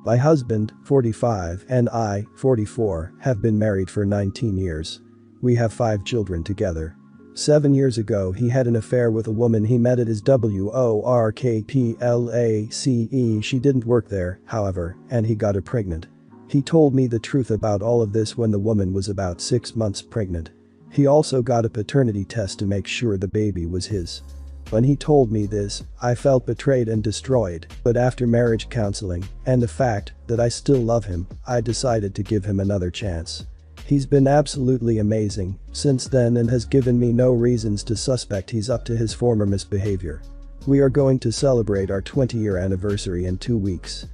My husband, 45, and I, 44, have been married for 19 years. We have 5 children together. 7 years ago he had an affair with a woman he met at his workplace. She didn't work there, however, and he got her pregnant. He told me the truth about all of this when the woman was about 6 months pregnant. He also got a paternity test to make sure the baby was his. When he told me this, I felt betrayed and destroyed, but after marriage counseling, and the fact that I still love him, I decided to give him another chance. He's been absolutely amazing since then and has given me no reasons to suspect he's up to his former misbehavior. We are going to celebrate our 20-year anniversary in 2 weeks.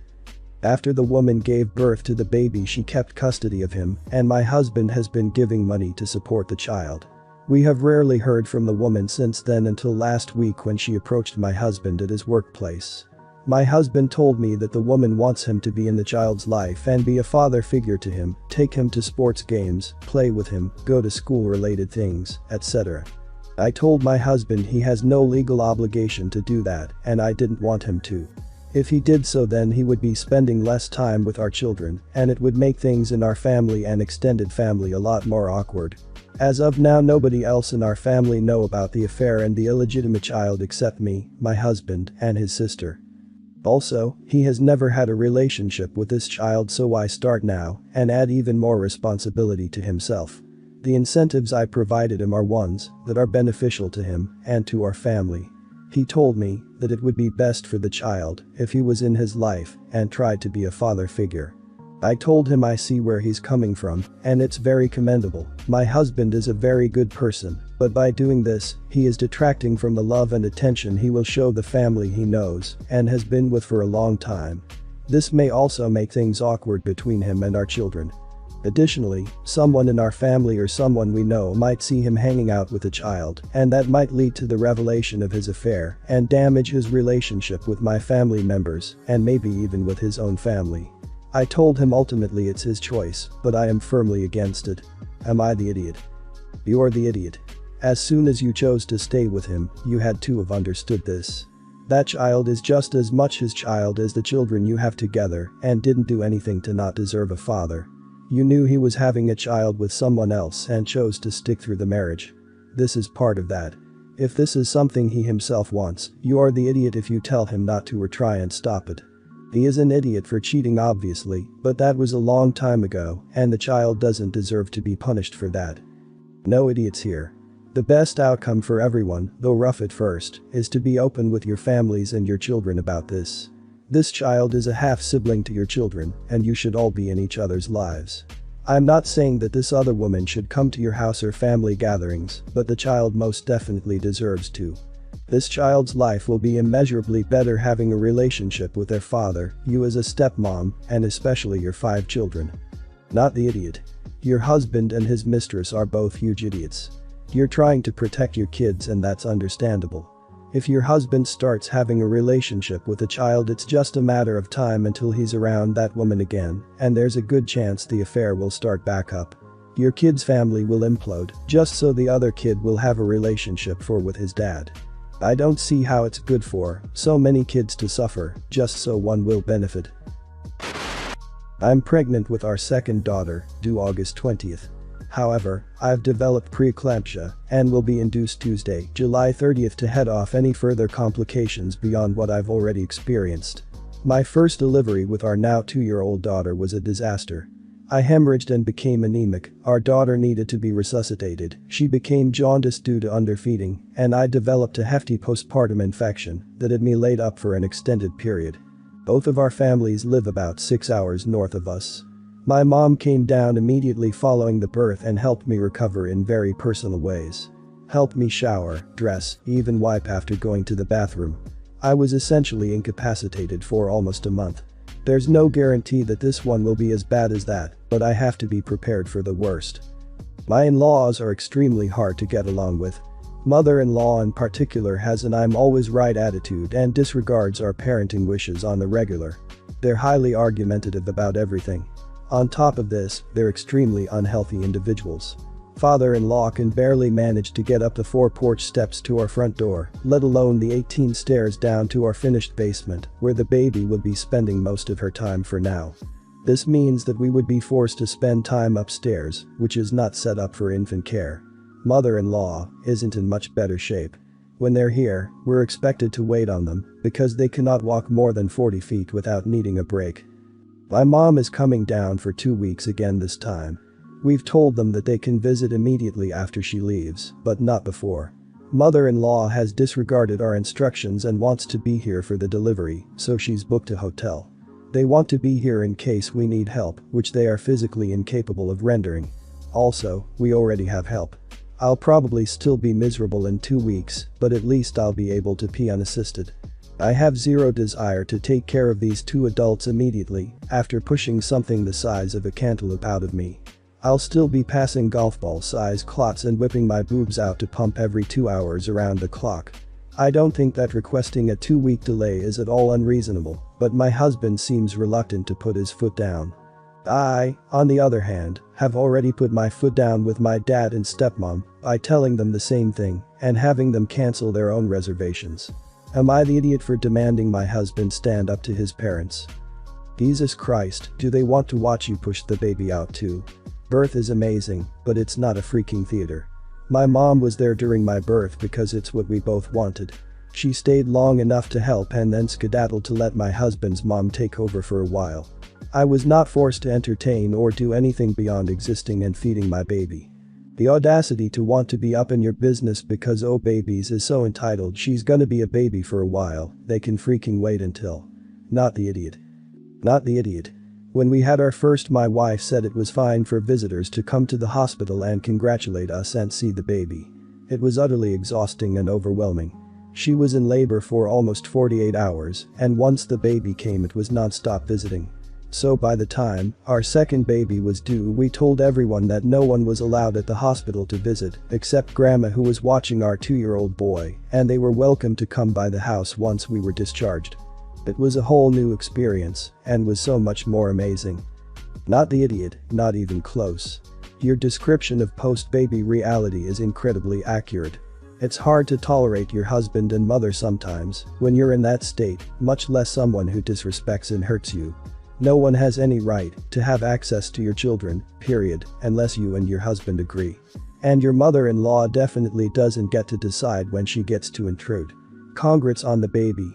After the woman gave birth to the baby, she kept custody of him, and my husband has been giving money to support the child. We have rarely heard from the woman since then until last week when she approached my husband at his workplace. My husband told me that the woman wants him to be in the child's life and be a father figure to him, take him to sports games, play with him, go to school-related things, etc. I told my husband he has no legal obligation to do that, and I didn't want him to. If he did so, then he would be spending less time with our children, and it would make things in our family and extended family a lot more awkward. As of now, nobody else in our family know about the affair and the illegitimate child except me, my husband, and his sister. Also, he has never had a relationship with this child, so why start now and add even more responsibility to himself? The incentives I provided him are ones that are beneficial to him and to our family. He told me that it would be best for the child if he was in his life and tried to be a father figure. I told him I see where he's coming from, and it's very commendable. My husband is a very good person, but by doing this, he is detracting from the love and attention he will show the family he knows and has been with for a long time. This may also make things awkward between him and our children. Additionally, someone in our family or someone we know might see him hanging out with a child, and that might lead to the revelation of his affair and damage his relationship with my family members and maybe even with his own family. I told him ultimately it's his choice, but I am firmly against it. Am I the idiot? You're the idiot. As soon as you chose to stay with him, you had to have understood this. That child is just as much his child as the children you have together and didn't do anything to not deserve a father. You knew he was having a child with someone else and chose to stick through the marriage. This is part of that. If this is something he himself wants, you are the idiot if you tell him not to or try and stop it. He is an idiot for cheating, obviously, but that was a long time ago, and the child doesn't deserve to be punished for that. No idiots here. The best outcome for everyone, though rough at first, is to be open with your families and your children about this. This child is a half-sibling to your children, and you should all be in each other's lives. I'm not saying that this other woman should come to your house or family gatherings, but the child most definitely deserves to. This child's life will be immeasurably better having a relationship with their father, you as a stepmom, and especially your 5 children. Not the idiot. Your husband and his mistress are both huge idiots. You're trying to protect your kids, and that's understandable. If your husband starts having a relationship with a child, it's just a matter of time until he's around that woman again, and there's a good chance the affair will start back up. Your kid's family will implode, just so the other kid will have a relationship with his dad. I don't see how it's good for so many kids to suffer, just so one will benefit. I'm pregnant with our second daughter, due August 20th. However, I've developed preeclampsia and will be induced Tuesday, July 30th to head off any further complications beyond what I've already experienced. My first delivery with our now 2-year-old daughter was a disaster. I hemorrhaged and became anemic, our daughter needed to be resuscitated, she became jaundiced due to underfeeding, and I developed a hefty postpartum infection that had me laid up for an extended period. Both of our families live about 6 hours north of us. My mom came down immediately following the birth and helped me recover in very personal ways. Helped me shower, dress, even wipe after going to the bathroom. I was essentially incapacitated for almost a month. There's no guarantee that this one will be as bad as that, but I have to be prepared for the worst. My in-laws are extremely hard to get along with. Mother-in-law in particular has an I'm always right attitude and disregards our parenting wishes on the regular. They're highly argumentative about everything. On top of this, they're extremely unhealthy individuals. Father-in-law can barely manage to get up the 4 porch steps to our front door, let alone the 18 stairs down to our finished basement, where the baby would be spending most of her time for now. This means that we would be forced to spend time upstairs, which is not set up for infant care. Mother-in-law isn't in much better shape. When they're here, we're expected to wait on them because they cannot walk more than 40 feet without needing a break. My mom is coming down for 2 weeks again this time. We've told them that they can visit immediately after she leaves, but not before. Mother-in-law has disregarded our instructions and wants to be here for the delivery, so she's booked a hotel. They want to be here in case we need help, which they are physically incapable of rendering. Also, we already have help. I'll probably still be miserable in 2 weeks, but at least I'll be able to pee unassisted. I have zero desire to take care of these 2 adults immediately after pushing something the size of a cantaloupe out of me. I'll still be passing golf ball size clots and whipping my boobs out to pump every 2 hours around the clock. I don't think that requesting a 2-week delay is at all unreasonable, but my husband seems reluctant to put his foot down. I, on the other hand, have already put my foot down with my dad and stepmom by telling them the same thing and having them cancel their own reservations. Am I the idiot for demanding my husband stand up to his parents? Jesus Christ, do they want to watch you push the baby out too? Birth is amazing, but it's not a freaking theater. My mom was there during my birth because it's what we both wanted. She stayed long enough to help and then skedaddled to let my husband's mom take over for a while. I was not forced to entertain or do anything beyond existing and feeding my baby. The audacity to want to be up in your business because oh babies is so entitled she's gonna be a baby for a while, they can freaking wait until. Not the idiot. Not the idiot. When we had our first, my wife said it was fine for visitors to come to the hospital and congratulate us and see the baby. It was utterly exhausting and overwhelming. She was in labor for almost 48 hours, and once the baby came it was non-stop visiting. So by the time our second baby was due, we told everyone that no one was allowed at the hospital to visit except Grandma, who was watching our 2-year-old boy, and they were welcome to come by the house once we were discharged. It was a whole new experience and was so much more amazing. Not the idiot, not even close. Your description of post-baby reality is incredibly accurate. It's hard to tolerate your husband and mother sometimes when you're in that state, much less someone who disrespects and hurts you. No one has any right to have access to your children, period, unless you and your husband agree. And your mother-in-law definitely doesn't get to decide when she gets to intrude. Congrats on the baby.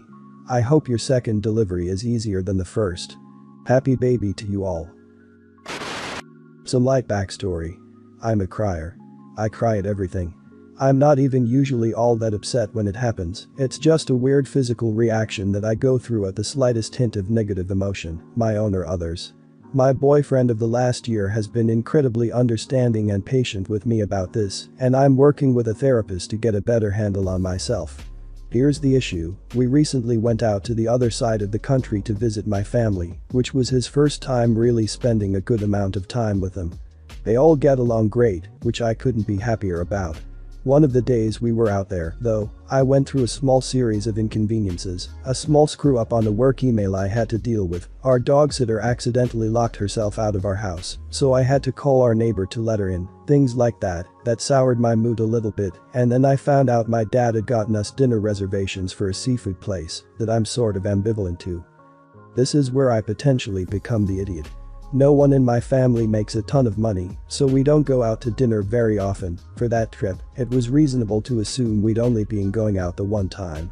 I hope your second delivery is easier than the first. Happy baby to you all. Some light backstory. I'm a crier. I cry at everything. I'm not even usually all that upset when it happens, it's just a weird physical reaction that I go through at the slightest hint of negative emotion, my own or others. My boyfriend of the last year has been incredibly understanding and patient with me about this, and I'm working with a therapist to get a better handle on myself. Here's the issue, we recently went out to the other side of the country to visit my family, which was his first time really spending a good amount of time with them. They all get along great, which I couldn't be happier about. One of the days we were out there, though, I went through a small series of inconveniences, a small screw-up on a work email I had to deal with. Our dog sitter accidentally locked herself out of our house, so I had to call our neighbor to let her in, things like that soured my mood a little bit, and then I found out my dad had gotten us dinner reservations for a seafood place that I'm sort of ambivalent to. This is where I potentially become the idiot. No one in my family makes a ton of money, so we don't go out to dinner very often. For that trip, it was reasonable to assume we'd only been going out the one time.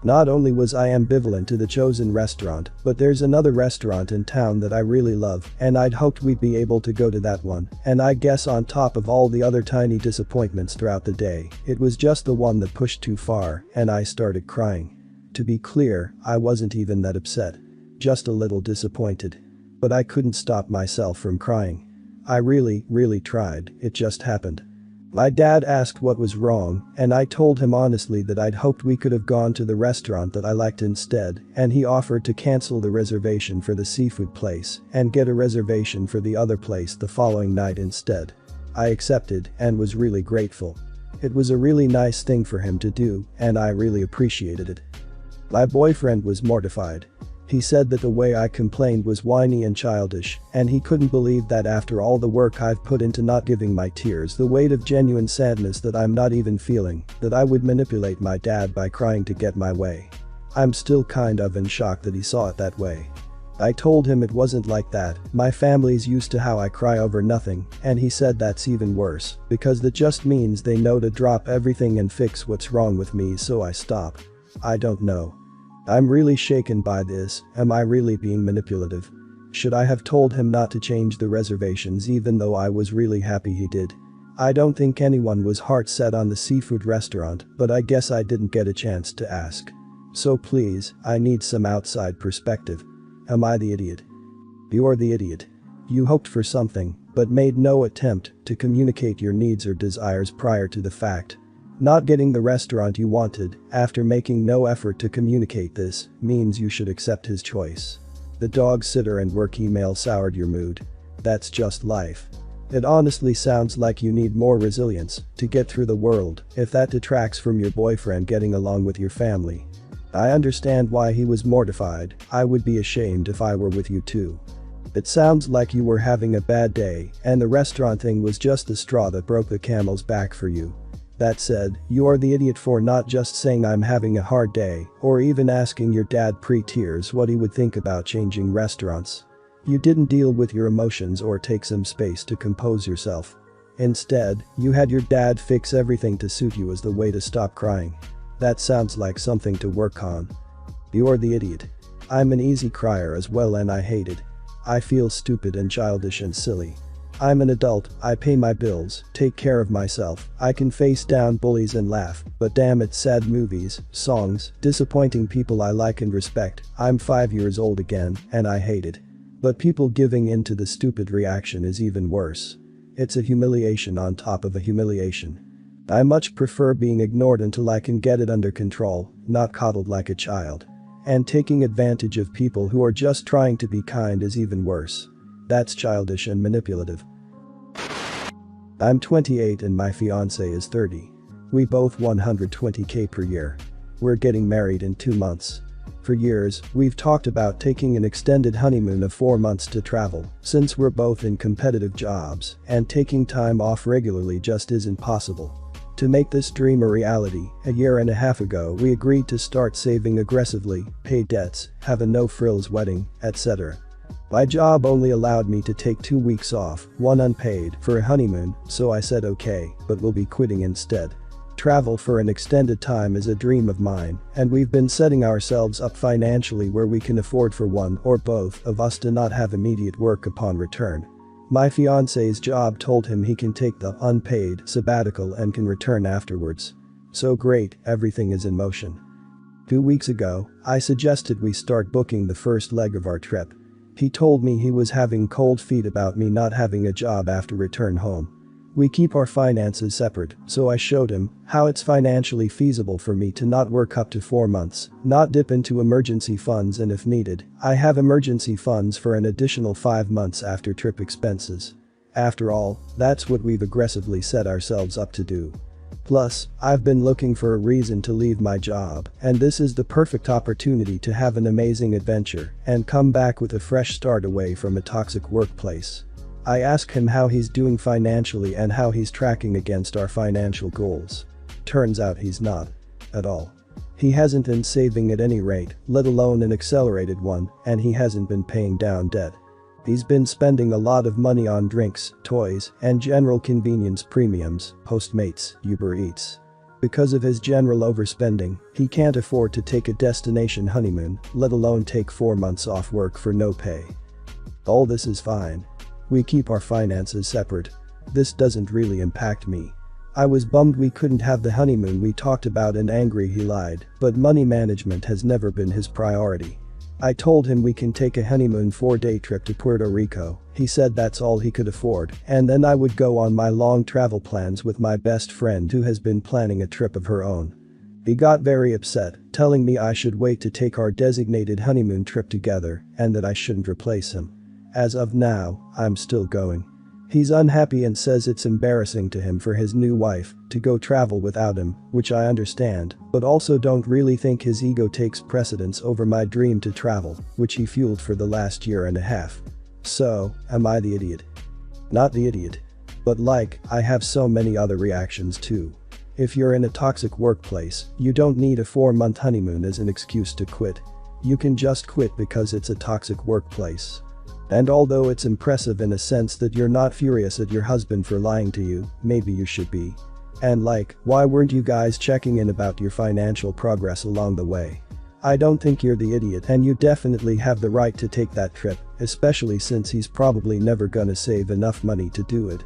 Not only was I ambivalent to the chosen restaurant, but there's another restaurant in town that I really love, and I'd hoped we'd be able to go to that one, and I guess on top of all the other tiny disappointments throughout the day, it was just the one that pushed too far, and I started crying. To be clear, I wasn't even that upset. Just a little disappointed. But I couldn't stop myself from crying. I really tried, it just happened. My dad asked what was wrong, and I told him honestly that I'd hoped we could have gone to the restaurant that I liked instead, and he offered to cancel the reservation for the seafood place and get a reservation for the other place the following night instead. I accepted and was really grateful. It was a really nice thing for him to do, and I really appreciated it. My boyfriend was mortified. He said that the way I complained was whiny and childish, and he couldn't believe that after all the work I've put into not giving my tears the weight of genuine sadness that I'm not even feeling, that I would manipulate my dad by crying to get my way. I'm still kind of in shock that he saw it that way. I told him it wasn't like that, my family's used to how I cry over nothing, and he said that's even worse, because that just means they know to drop everything and fix what's wrong with me, so I stop. I don't know. I'm really shaken by this. Am I really being manipulative? Should I have told him not to change the reservations even though I was really happy he did? I don't think anyone was heart set on the seafood restaurant, but I guess I didn't get a chance to ask. So please, I need some outside perspective. Am I the idiot? You're the idiot. You hoped for something, but made no attempt to communicate your needs or desires prior to the fact. Not getting the restaurant you wanted, after making no effort to communicate this, means you should accept his choice. The dog sitter and work email soured your mood. That's just life. It honestly sounds like you need more resilience to get through the world if that detracts from your boyfriend getting along with your family. I understand why he was mortified. I would be ashamed if I were with you too. It sounds like you were having a bad day and the restaurant thing was just the straw that broke the camel's back for you. That said, you're the idiot for not just saying I'm having a hard day or even asking your dad pre-tears what he would think about changing restaurants. You didn't deal with your emotions or take some space to compose yourself. Instead, you had your dad fix everything to suit you as the way to stop crying. That sounds like something to work on. You're the idiot. I'm an easy crier as well and I hate it. I feel stupid and childish and silly. I'm an adult, I pay my bills, take care of myself, I can face down bullies and laugh, but damn it, sad movies, songs, disappointing people I like and respect. I'm 5 years old again, and I hate it. But people giving in to the stupid reaction is even worse. It's a humiliation on top of a humiliation. I much prefer being ignored until I can get it under control, not coddled like a child. And taking advantage of people who are just trying to be kind is even worse. That's childish and manipulative. I'm 28 and my fiance is 30. We both 120k per year. We're getting married in 2 months. For years, we've talked about taking an extended honeymoon of 4 months to travel, since we're both in competitive jobs, and taking time off regularly just isn't possible. To make this dream a reality, a year and a half ago we agreed to start saving aggressively, pay debts, have a no-frills wedding, etc. My job only allowed me to take 2 weeks off, one unpaid, for a honeymoon, so I said okay, but we'll be quitting instead. Travel for an extended time is a dream of mine, and we've been setting ourselves up financially where we can afford for one or both of us to not have immediate work upon return. My fiance's job told him he can take the unpaid sabbatical and can return afterwards. So great, everything is in motion. 2 weeks ago, I suggested we start booking the first leg of our trip. He told me he was having cold feet about me not having a job after return home. We keep our finances separate, so I showed him how it's financially feasible for me to not work up to 4 months, not dip into emergency funds, and if needed, I have emergency funds for an additional 5 months after trip expenses. After all, that's what we've aggressively set ourselves up to do. Plus, I've been looking for a reason to leave my job, and this is the perfect opportunity to have an amazing adventure and come back with a fresh start away from a toxic workplace. I ask him how he's doing financially and how he's tracking against our financial goals. Turns out he's not. At all. He hasn't been saving at any rate, let alone an accelerated one, and he hasn't been paying down debt. He's been spending a lot of money on drinks, toys, and general convenience premiums, Postmates, Uber Eats. Because of his general overspending, he can't afford to take a destination honeymoon, let alone take 4 months off work for no pay. All this is fine. We keep our finances separate. This doesn't really impact me. I was bummed we couldn't have the honeymoon we talked about and angry he lied, but money management has never been his priority. I told him we can take a honeymoon 4-day trip to Puerto Rico. He said that's all he could afford, and then I would go on my long travel plans with my best friend who has been planning a trip of her own. He got very upset, telling me I should wait to take our designated honeymoon trip together and that I shouldn't replace him. As of now, I'm still going. He's unhappy and says it's embarrassing to him for his new wife to go travel without him, which I understand, but also don't really think his ego takes precedence over my dream to travel, which he fueled for the last year and a half. So, am I the idiot? Not the idiot. But like, I have so many other reactions too. If you're in a toxic workplace, you don't need a 4-month honeymoon as an excuse to quit. You can just quit because it's a toxic workplace. And although it's impressive in a sense that you're not furious at your husband for lying to you, maybe you should be. And like, why weren't you guys checking in about your financial progress along the way? I don't think you're the idiot and you definitely have the right to take that trip, especially since he's probably never gonna save enough money to do it.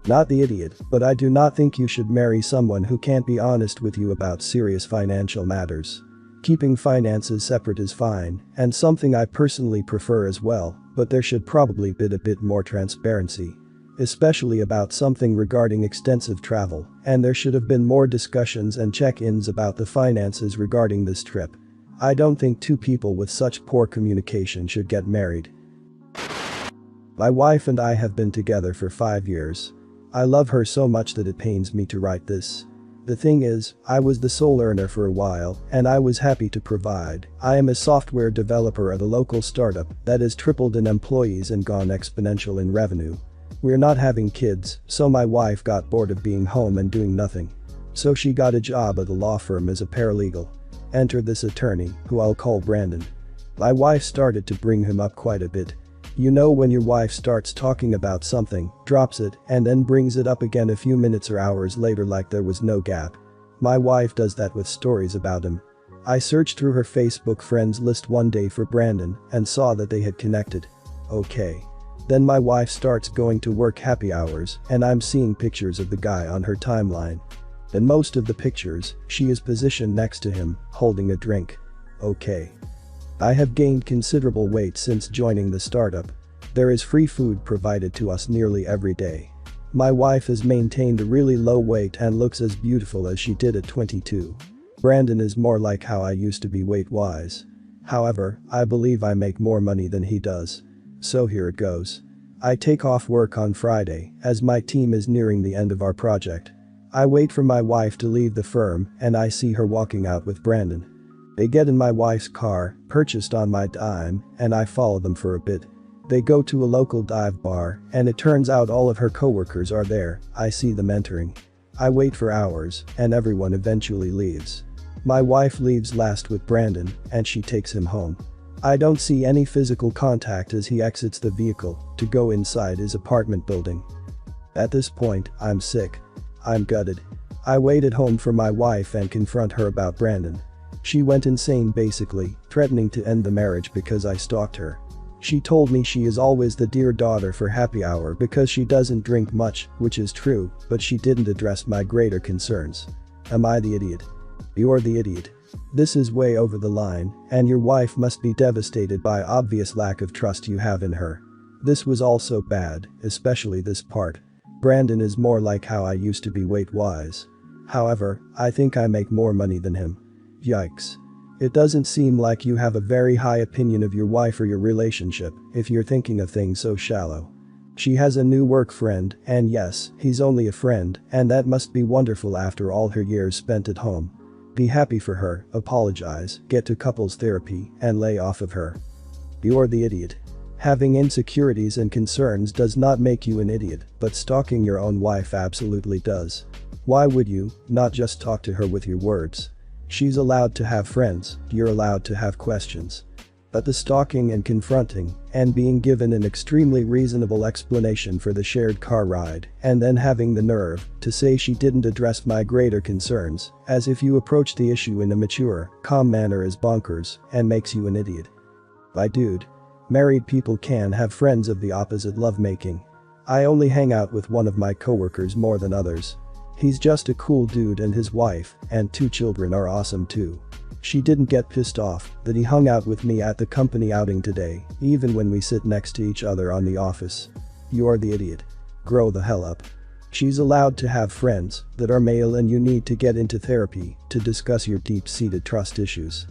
Not the idiot, but I do not think you should marry someone who can't be honest with you about serious financial matters. Keeping finances separate is fine, and something I personally prefer as well, but there should probably be a bit more transparency. Especially about something regarding extensive travel, and there should have been more discussions and check-ins about the finances regarding this trip. I don't think two people with such poor communication should get married. My wife and I have been together for 5 years. I love her so much that it pains me to write this. The thing is, I was the sole earner for a while, and I was happy to provide. I am a software developer at a local startup that has tripled in employees and gone exponential in revenue. We're not having kids, so my wife got bored of being home and doing nothing. So she got a job at a law firm as a paralegal. Enter this attorney, who I'll call Brandon. My wife started to bring him up quite a bit. You know when your wife starts talking about something, drops it, and then brings it up again a few minutes or hours later like there was no gap. My wife does that with stories about him. I searched through her Facebook friends list one day for Brandon and saw that they had connected. Okay. Then my wife starts going to work happy hours and I'm seeing pictures of the guy on her timeline. In most of the pictures, she is positioned next to him, holding a drink. Okay. I have gained considerable weight since joining the startup. There is free food provided to us nearly every day. My wife has maintained a really low weight and looks as beautiful as she did at 22. Brandon is more like how I used to be weight-wise. However, I believe I make more money than he does. So here it goes. I take off work on Friday as my team is nearing the end of our project. I wait for my wife to leave the firm and I see her walking out with Brandon. They get in my wife's car, purchased on my dime, and I follow them for a bit. They go to a local dive bar and it turns out all of her coworkers are there. I see them entering. I wait for hours and everyone eventually leaves. My wife leaves last with Brandon and she takes him home. I don't see any physical contact as he exits the vehicle to go inside his apartment building. At this point, I'm sick. I'm gutted. I wait at home for my wife and confront her about Brandon. She went insane basically, threatening to end the marriage because I stalked her. She told me she is always the dear daughter for happy hour because she doesn't drink much, which is true, but she didn't address my greater concerns. Am I the idiot? You're the idiot. This is way over the line, and your wife must be devastated by obvious lack of trust you have in her. This was also bad, especially this part. Brandon is more like how I used to be weight-wise. However, I think I make more money than him. Yikes. It doesn't seem like you have a very high opinion of your wife or your relationship if you're thinking of things so shallow. She has a new work friend, and yes, he's only a friend, and that must be wonderful after all her years spent at home. Be happy for her, apologize, get to couples therapy, and lay off of her. You're the idiot. Having insecurities and concerns does not make you an idiot, but stalking your own wife absolutely does. Why would you not just talk to her with your words? She's allowed to have friends, you're allowed to have questions. But the stalking and confronting, and being given an extremely reasonable explanation for the shared car ride, and then having the nerve to say she didn't address my greater concerns, as if you approach the issue in a mature, calm manner is bonkers, and makes you an idiot. My dude. Married people can have friends of the opposite lovemaking. I only hang out with one of my coworkers more than others. He's just a cool dude and his wife and 2 children are awesome too. She didn't get pissed off that he hung out with me at the company outing today, even when we sit next to each other on the office. You're the idiot. Grow the hell up. She's allowed to have friends that are male and you need to get into therapy to discuss your deep-seated trust issues.